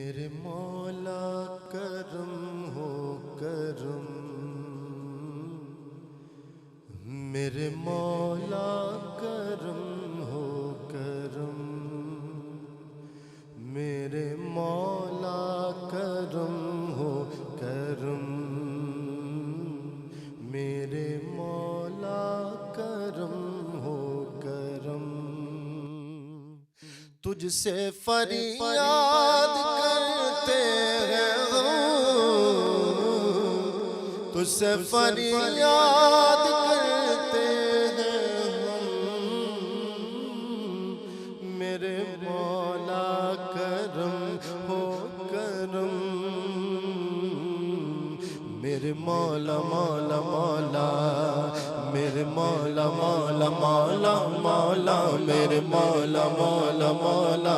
मेरे मौला करम हो करम, मेरे मौला करम हो करम, मेरे मौला करम हो करम, मेरे मौला करम हो करम। तुझसे फरियाद करते हैं तुझसे फरियाद करते हैं मेरे मौला करम हो करम, मेरे मौला मौला मौला, मेरे मौला मौला मौला मौला, मेरे मौला मौला मौला,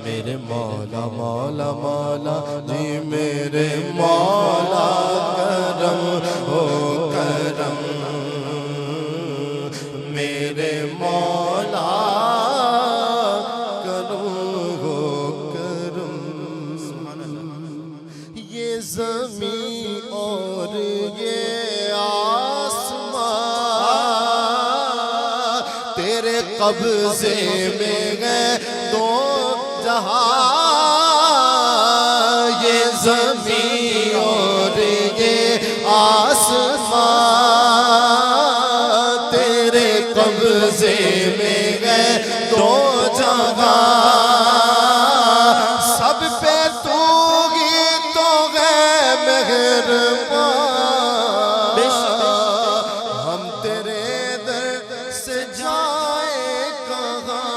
मेरे मौला मौला मौला जी, मेरे मौला करम हो करम, मेरे मौला करम हो करम। ये ज़मीं और ये तेरे कब्ज़े में है दो जहां, ये ज़मीन और ये आसमां तेरे कब्ज़े में है दो जहां, सब पे तू ही तो है मेहरबान, हम तेरे दर से जाए कहाँ,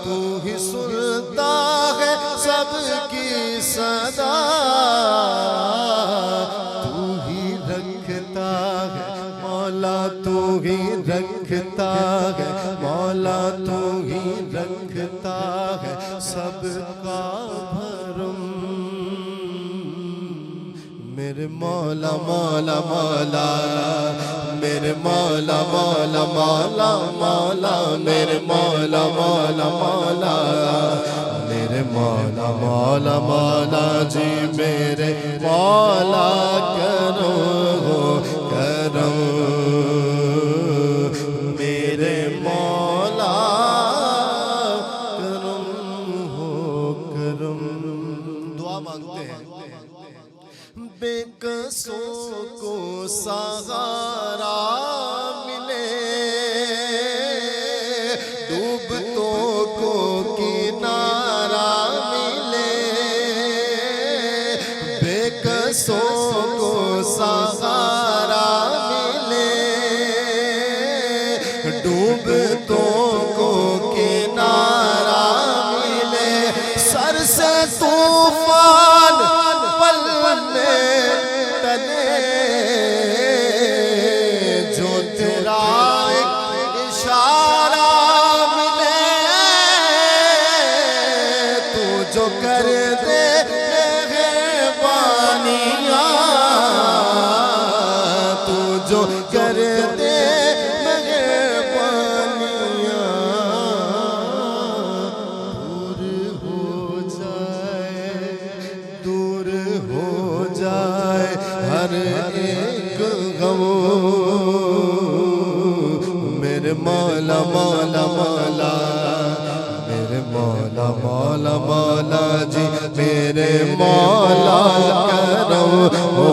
तू ही सुनता है सबकी सदा, तू ही रखता है मौला, तू ही रखता है मौला, तू ही रखता है सबका भरम। मेरे मौला मौला मौला, मेरे मौला मौला मौला मौला, मेरे मौला मौला मौला, मेरे मौला मौला मौला जी, मेरे मौला करो हो करम, मेरे मौला करम हो करम। दुआ मांगते हैं बेकसों को सहारा मिले, डूबतों को किनारा मिले, बेकसों को सहारा मिले, डूबतों को किनारा मिले, सर से तूफान पलने तले, जो तेरा एक इशारा मिले, तू जो कर दे मेहरबानियां, तू जो कर दे मेहरबानियां, दूर हो जाए हर एक गम, मेरे मौला मौला मौला, मेरे मौला मौला मौला जी, मेरे मौला करम हो